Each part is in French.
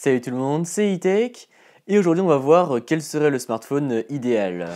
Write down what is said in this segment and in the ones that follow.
Salut tout le monde, c'est E-Tech et aujourd'hui on va voir quel serait le smartphone idéal.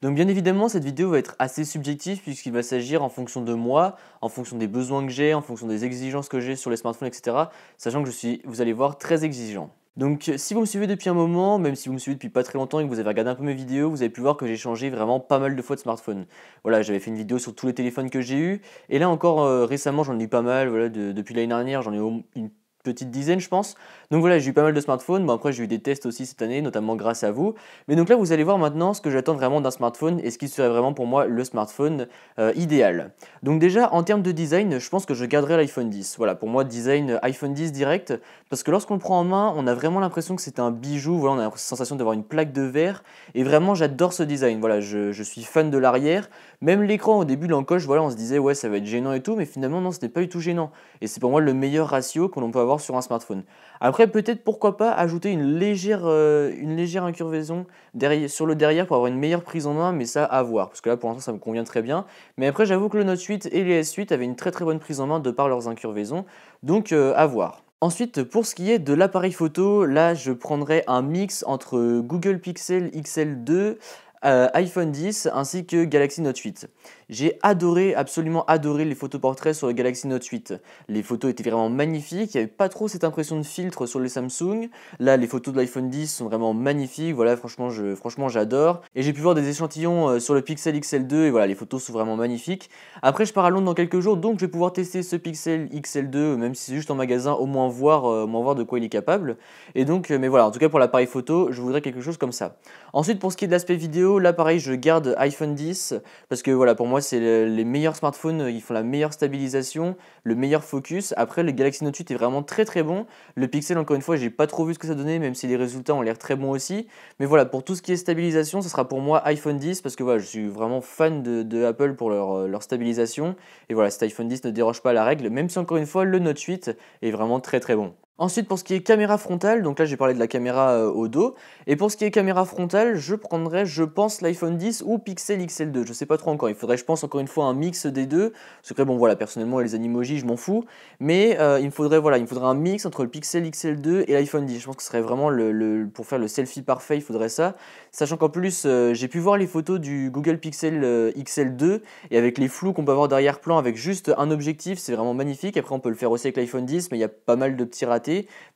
Donc bien évidemment cette vidéo va être assez subjective puisqu'il va s'agir en fonction de moi, en fonction des besoins que j'ai, en fonction des exigences que j'ai sur les smartphones, etc. Sachant que je suis, vous allez voir, très exigeant. Donc si vous me suivez depuis un moment, même si vous me suivez depuis pas très longtemps et que vous avez regardé un peu mes vidéos, vous avez pu voir que j'ai changé vraiment pas mal de fois de smartphone. Voilà, j'avais fait une vidéo sur tous les téléphones que j'ai eu et là encore récemment j'en ai eu pas mal, voilà, depuis l'année dernière j'en ai eu une petite dizaine je pense. Donc voilà, j'ai eu pas mal de smartphones, bon après j'ai eu des tests aussi cette année, notamment grâce à vous. Mais donc là vous allez voir maintenant ce que j'attends vraiment d'un smartphone et ce qui serait vraiment pour moi le smartphone idéal. Donc déjà en termes de design, je pense que je garderai l'iPhone 10. Voilà, pour moi design iPhone 10 direct, parce que lorsqu'on le prend en main, on a vraiment l'impression que c'est un bijou, voilà, on a la sensation d'avoir une plaque de verre, et vraiment j'adore ce design, voilà, je suis fan de l'arrière, même l'écran au début l'encoche, voilà, on se disait ouais ça va être gênant et tout, mais finalement non, c'était pas du tout gênant, et c'est pour moi le meilleur ratio que l'on peut avoir sur un smartphone. Après peut-être pourquoi pas ajouter une légère incurvaison sur le derrière pour avoir une meilleure prise en main, mais ça à voir, parce que là pour l'instant ça me convient très bien, mais après j'avoue que le Note 8 et les S8 avaient une très très bonne prise en main de par leurs incurvaisons, donc à voir. Ensuite, pour ce qui est de l'appareil photo, là je prendrais un mix entre Google Pixel XL2, iPhone 10 ainsi que Galaxy Note 8. J'ai adoré, absolument adoré les photos portraits sur le Galaxy Note 8. Les photos étaient vraiment magnifiques, il n'y avait pas trop cette impression de filtre sur les Samsung. Là, les photos de l'iPhone 10 sont vraiment magnifiques, voilà, franchement j'adore. Et j'ai pu voir des échantillons sur le Pixel XL2 et voilà, les photos sont vraiment magnifiques. Après, je pars à Londres dans quelques jours, donc je vais pouvoir tester ce Pixel XL2, même si c'est juste en magasin, au moins voir de quoi il est capable. Et donc, mais voilà, en tout cas pour l'appareil photo, je voudrais quelque chose comme ça. Ensuite, pour ce qui est de l'aspect vidéo, là pareil, je garde iPhone 10, parce que voilà, pour moi, c'est les meilleurs smartphones, ils font la meilleure stabilisation, le meilleur focus. Après, le Galaxy Note 8 est vraiment très très bon. Le Pixel, encore une fois, j'ai pas trop vu ce que ça donnait, même si les résultats ont l'air très bons aussi. Mais voilà, pour tout ce qui est stabilisation, ce sera pour moi iPhone 10, parce que voilà, je suis vraiment fan de Apple pour leur stabilisation. Et voilà, cet iPhone 10 ne déroge pas à la règle, même si encore une fois, le Note 8 est vraiment très très bon. Ensuite, pour ce qui est caméra frontale, donc là j'ai parlé de la caméra au dos, et pour ce qui est caméra frontale, je prendrais, je pense, l'iPhone 10 ou Pixel XL2, je sais pas trop encore, il faudrait, je pense, encore une fois un mix des deux, parce que bon voilà, personnellement les animojis je m'en fous, mais il me faudrait un mix entre le Pixel XL2 et l'iPhone 10, je pense que ce serait vraiment pour faire le selfie parfait, il faudrait ça, sachant qu'en plus j'ai pu voir les photos du Google Pixel XL2, et avec les flous qu'on peut avoir d'arrière-plan avec juste un objectif, c'est vraiment magnifique, après on peut le faire aussi avec l'iPhone 10, mais il y a pas mal de petits ratés.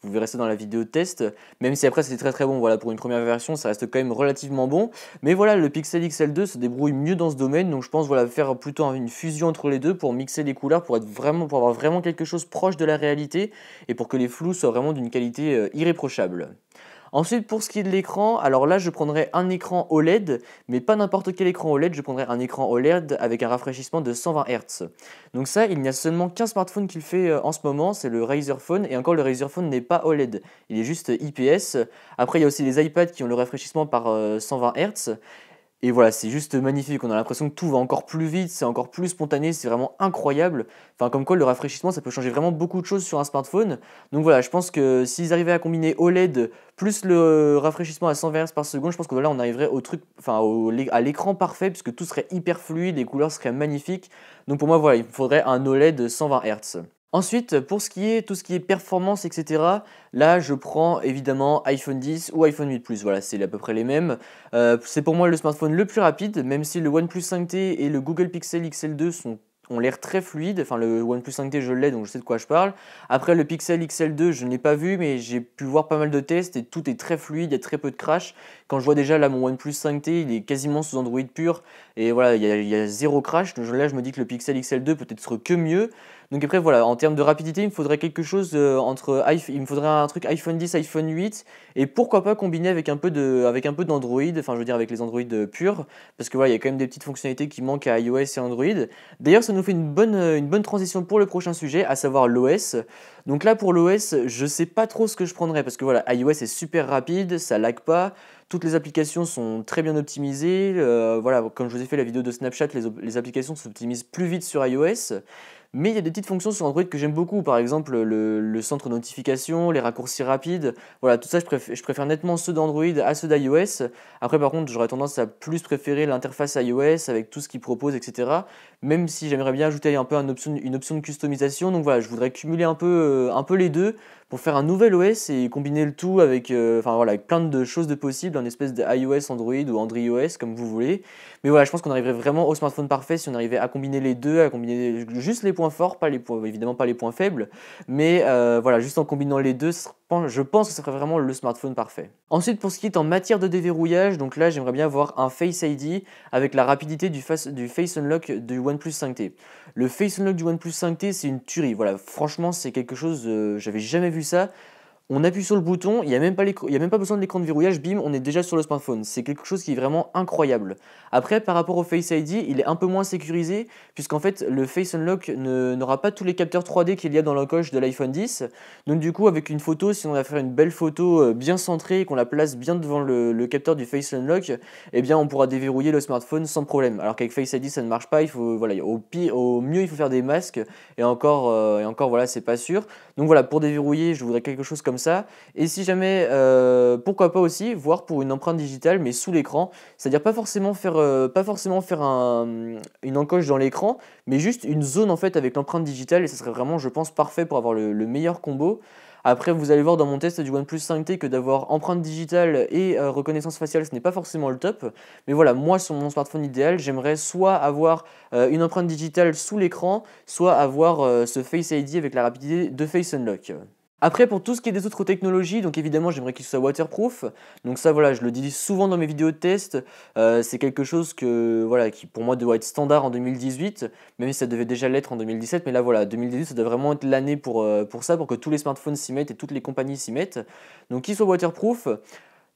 Vous verrez ça dans la vidéo test, même si après c'était très très bon, voilà, pour une première version ça reste quand même relativement bon, mais voilà, le Pixel XL2 se débrouille mieux dans ce domaine, donc je pense voilà, faire plutôt une fusion entre les deux pour mixer les couleurs, pour avoir vraiment quelque chose proche de la réalité et pour que les flous soient vraiment d'une qualité irréprochable. Ensuite, pour ce qui est de l'écran, alors là, je prendrais un écran OLED, mais pas n'importe quel écran OLED, je prendrais un écran OLED avec un rafraîchissement de 120 Hz. Donc ça, il n'y a seulement qu'un smartphone qui le fait en ce moment, c'est le Razer Phone, et encore le Razer Phone n'est pas OLED, il est juste IPS. Après, il y a aussi les iPads qui ont le rafraîchissement par 120 Hz. Et voilà, c'est juste magnifique, on a l'impression que tout va encore plus vite, c'est encore plus spontané, c'est vraiment incroyable. Enfin, comme quoi le rafraîchissement, ça peut changer vraiment beaucoup de choses sur un smartphone. Donc voilà, je pense que s'ils arrivaient à combiner OLED plus le rafraîchissement à 120 Hz par seconde, je pense que là on arriverait au truc, enfin à l'écran parfait, puisque tout serait hyper fluide, les couleurs seraient magnifiques. Donc pour moi, voilà, il me faudrait un OLED 120 Hz. Ensuite, pour tout ce qui est performance, etc., là je prends évidemment iPhone 10 ou iPhone 8 Plus, voilà, c'est à peu près les mêmes. C'est pour moi le smartphone le plus rapide, même si le OnePlus 5T et le Google Pixel XL2 ont l'air très fluides. Enfin, le OnePlus 5T je l'ai, donc je sais de quoi je parle. Après, le Pixel XL2 je ne l'ai pas vu, mais j'ai pu voir pas mal de tests et tout est très fluide, il y a très peu de crash. Quand je vois déjà là mon OnePlus 5T, il est quasiment sous Android pur, et voilà, il y a zéro crash. Donc là je me dis que le Pixel XL2 peut être que mieux. Donc après voilà, en termes de rapidité, il me faudrait quelque chose il me faudrait un truc iPhone 10, iPhone 8, et pourquoi pas combiner avec un peu d'Android, enfin je veux dire avec les Android purs, parce que voilà, il y a quand même des petites fonctionnalités qui manquent à iOS et Android. D'ailleurs, ça nous fait une bonne transition pour le prochain sujet, à savoir l'OS. Donc là pour l'OS, je sais pas trop ce que je prendrais, parce que voilà, iOS est super rapide, ça lag pas. Toutes les applications sont très bien optimisées. Voilà, comme je vous ai fait la vidéo de Snapchat, les applications s'optimisent plus vite sur iOS. Mais il y a des petites fonctions sur Android que j'aime beaucoup, par exemple le centre notification, les raccourcis rapides, voilà, tout ça je préfère nettement ceux d'Android à ceux d'iOS. Après par contre j'aurais tendance à plus préférer l'interface iOS avec tout ce qu'il propose, etc. Même si j'aimerais bien ajouter un peu une option de customisation, donc voilà, je voudrais cumuler un peu les deux pour faire un nouvel OS et combiner le tout avec, enfin, voilà, avec plein de choses de possibles, un espèce de iOS Android ou Android OS comme vous voulez. Mais voilà, je pense qu'on arriverait vraiment au smartphone parfait si on arrivait à combiner les deux, à combiner juste les points forts, pas les points, évidemment pas les points faibles, mais voilà, juste en combinant les deux, je pense que ce serait vraiment le smartphone parfait. Ensuite, pour ce qui est en matière de déverrouillage, donc là j'aimerais bien avoir un Face ID avec la rapidité du Face Unlock du OnePlus 5T. Le Face Unlock du OnePlus 5T, c'est une tuerie, voilà, franchement c'est quelque chose, j'avais jamais vu ça. On appuie sur le bouton, il n'y a même pas besoin de l'écran de verrouillage, bim, on est déjà sur le smartphone. C'est quelque chose qui est vraiment incroyable. Après, par rapport au Face ID, il est un peu moins sécurisé, puisqu'en fait, le Face Unlock n'aura pas tous les capteurs 3D qu'il y a dans l'encoche de l'iPhone 10. Donc du coup, avec une photo, si on va faire une belle photo bien centrée, qu'on la place bien devant le capteur du Face Unlock, eh bien on pourra déverrouiller le smartphone sans problème. Alors qu'avec Face ID, ça ne marche pas, il faut, voilà, au mieux, il faut faire des masques, et encore voilà, c'est pas sûr. Donc voilà, pour déverrouiller, je voudrais quelque chose comme ça. Et si jamais, pourquoi pas aussi, voir pour une empreinte digitale, mais sous l'écran. C'est-à-dire pas forcément faire une encoche dans l'écran, mais juste une zone en fait avec l'empreinte digitale. Et ça serait vraiment, je pense, parfait pour avoir le meilleur combo. Après, vous allez voir dans mon test du OnePlus 5T que d'avoir empreinte digitale et reconnaissance faciale, ce n'est pas forcément le top. Mais voilà, moi, sur mon smartphone idéal, j'aimerais soit avoir une empreinte digitale sous l'écran, soit avoir ce Face ID avec la rapidité de Face Unlock. Après, pour tout ce qui est des autres technologies, donc évidemment j'aimerais qu'il soit waterproof. Donc ça, voilà, je le dis souvent dans mes vidéos de test. C'est quelque chose voilà, qui pour moi doit être standard en 2018, même si ça devait déjà l'être en 2017. Mais là voilà, 2018 ça doit vraiment être l'année pour ça, pour que tous les smartphones s'y mettent et toutes les compagnies s'y mettent. Donc qu'il soit waterproof.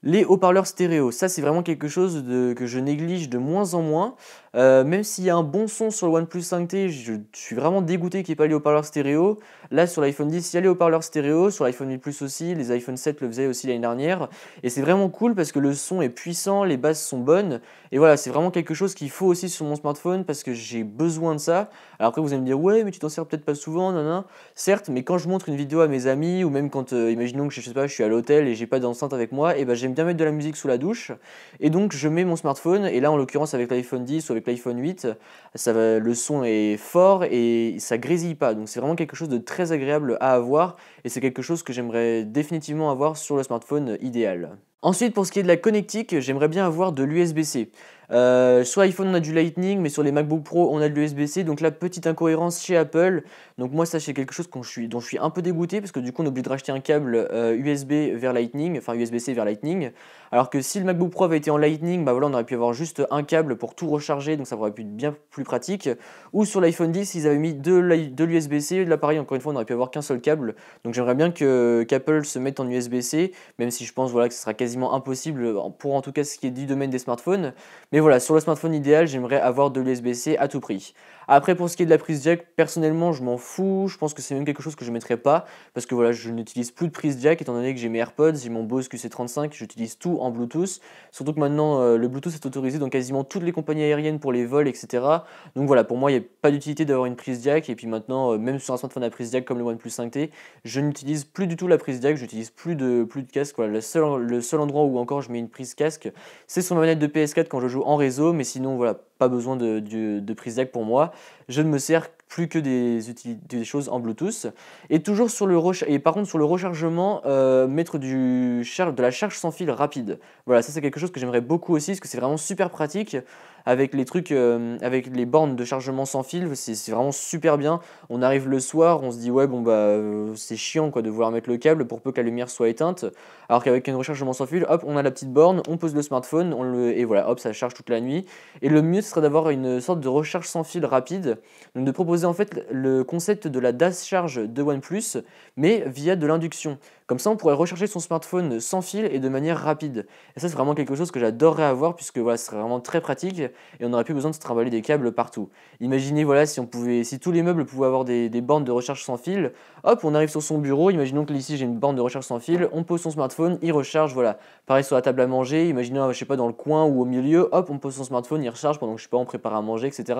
Les haut-parleurs stéréo, ça c'est vraiment quelque chose que je néglige de moins en moins. Même s'il y a un bon son sur le OnePlus 5T, je suis vraiment dégoûté qu'il n'y ait pas les haut-parleurs stéréo. Là sur l'iPhone 10, il y a les haut-parleurs stéréo, sur l'iPhone 8 Plus aussi, les iPhone 7 le faisaient aussi l'année dernière. Et c'est vraiment cool parce que le son est puissant, les basses sont bonnes. Et voilà, c'est vraiment quelque chose qu'il faut aussi sur mon smartphone parce que j'ai besoin de ça. Alors après vous allez me dire, ouais mais tu t'en sers peut-être pas souvent, non. Certes, mais quand je montre une vidéo à mes amis ou même quand, imaginons que je sais pas, je suis à l'hôtel et j'ai pas d'enceinte avec moi, et ben j'aime bien mettre de la musique sous la douche. Et donc je mets mon smartphone, et là en l'occurrence avec l'iPhone 10 ou avec l'iPhone 8, le son est fort et ça grésille pas. Donc c'est vraiment quelque chose de très agréable à avoir et c'est quelque chose que j'aimerais définitivement avoir sur le smartphone idéal. Ensuite, pour ce qui est de la connectique, j'aimerais bien avoir de l'USB-C. Sur iPhone, on a du Lightning, mais sur les MacBook Pro, on a de l'USB-C. Donc là, petite incohérence chez Apple. Donc moi, ça, c'est quelque chose dont je suis un peu dégoûté, parce que du coup, on est obligé de racheter un câble USB vers Lightning, enfin USB-C vers Lightning. Alors que si le MacBook Pro avait été en Lightning, bah voilà, on aurait pu avoir juste un câble pour tout recharger, donc ça aurait pu être bien plus pratique. Ou sur l'iPhone 10, ils avaient mis de l'USB-C. Là, pareil, encore une fois, on aurait pu avoir qu'un seul câble. Donc j'aimerais bien qu'Apple se mette en USB-C, même si je pense voilà, que ce sera quasiment impossible pour en tout cas ce qui est du domaine des smartphones. Mais voilà, sur le smartphone idéal, j'aimerais avoir de l'USB-C à tout prix. Après, pour ce qui est de la prise jack, personnellement, je m'en fous. Je pense que c'est même quelque chose que je ne mettrais pas parce que voilà, je n'utilise plus de prise jack étant donné que j'ai mes AirPods, j'ai mon Bose QC35, j'utilise tout en Bluetooth. Surtout que maintenant, le Bluetooth est autorisé dans quasiment toutes les compagnies aériennes pour les vols, etc. Donc voilà, pour moi, il n'y a pas d'utilité d'avoir une prise jack. Et puis maintenant, même sur un smartphone à prise jack comme le OnePlus 5T, je n'utilise plus du tout la prise jack, j'utilise plus de casque. Voilà, le seul endroit où encore je mets une prise casque, c'est sur ma manette de PS4 quand je joue en réseau, mais sinon voilà, pas besoin de prise jack pour moi. Je ne me sers plus que des choses en Bluetooth. Et toujours par contre sur le rechargement, mettre de la charge sans fil rapide. Voilà, ça c'est quelque chose que j'aimerais beaucoup aussi, parce que c'est vraiment super pratique. Avec les trucs, avec les bornes de chargement sans fil, c'est vraiment super bien. On arrive le soir, on se dit ouais bon bah c'est chiant quoi de vouloir mettre le câble pour peu que la lumière soit éteinte. Alors qu'avec un rechargement sans fil, hop, on a la petite borne, on pose le smartphone, et voilà, hop, ça charge toute la nuit. Et le mieux ce serait d'avoir une sorte de recharge sans fil rapide, donc de proposer en fait le concept de la dash charge de OnePlus, mais via de l'induction. Comme ça, on pourrait recharger son smartphone sans fil et de manière rapide. Et ça, c'est vraiment quelque chose que j'adorerais avoir puisque voilà, ce serait vraiment très pratique et on n'aurait plus besoin de se trimballer des câbles partout. Imaginez voilà, si tous les meubles pouvaient avoir des bornes de recharge sans fil, hop, on arrive sur son bureau, imaginons que ici j'ai une borne de recharge sans fil, on pose son smartphone, il recharge, voilà. Pareil sur la table à manger, imaginez, je sais pas, dans le coin ou au milieu, hop, on pose son smartphone, il recharge pendant que je sais pas, on prépare à manger, etc.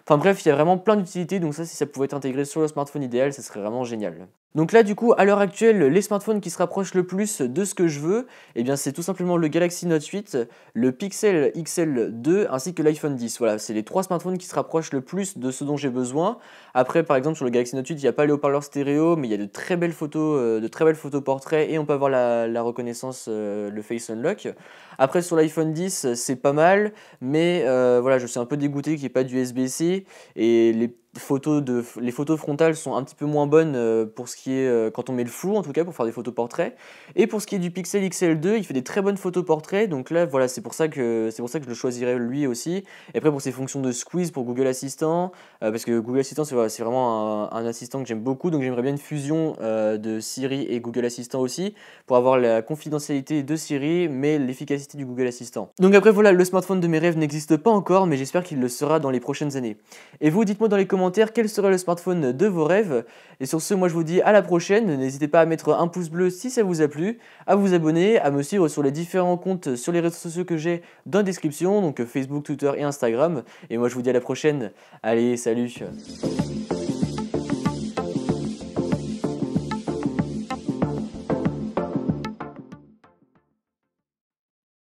Enfin bref, il y a vraiment plein d'utilités, donc ça, si ça pouvait être intégré sur le smartphone idéal, ça serait vraiment génial. Donc là, du coup, à l'heure actuelle, les smartphones qui se rapprochent le plus de ce que je veux, eh bien, c'est tout simplement le Galaxy Note 8, le Pixel XL2 ainsi que l'iPhone 10. Voilà, c'est les trois smartphones qui se rapprochent le plus de ce dont j'ai besoin. Après, par exemple, sur le Galaxy Note 8, il n'y a pas les haut-parleurs stéréo, mais il y a de très belles photos portraits et on peut avoir la reconnaissance, le Face Unlock. Après, sur l'iPhone 10, c'est pas mal, mais voilà, je suis un peu dégoûté qu'il n'y ait pas d'USB-C et les photos frontales sont un petit peu moins bonnes pour ce qui est quand on met le flou en tout cas pour faire des photos portraits. Et pour ce qui est du Pixel XL2, il fait des très bonnes photos portraits, donc là voilà, c'est pour ça que je le choisirais lui aussi. Et après pour ses fonctions de squeeze pour Google Assistant, parce que Google Assistant c'est vraiment un assistant que j'aime beaucoup, donc j'aimerais bien une fusion de Siri et Google Assistant aussi pour avoir la confidentialité de Siri mais l'efficacité du Google Assistant. Donc après voilà, le smartphone de mes rêves n'existe pas encore, mais j'espère qu'il le sera dans les prochaines années. Et vous, dites-moi dans les commentaires quel serait le smartphone de vos rêves. Et sur ce, moi je vous dis à la prochaine. N'hésitez pas à mettre un pouce bleu si ça vous a plu, à vous abonner, à me suivre sur les différents comptes sur les réseaux sociaux que j'ai dans la description, donc Facebook, Twitter et Instagram. Et moi je vous dis à la prochaine. Allez, salut!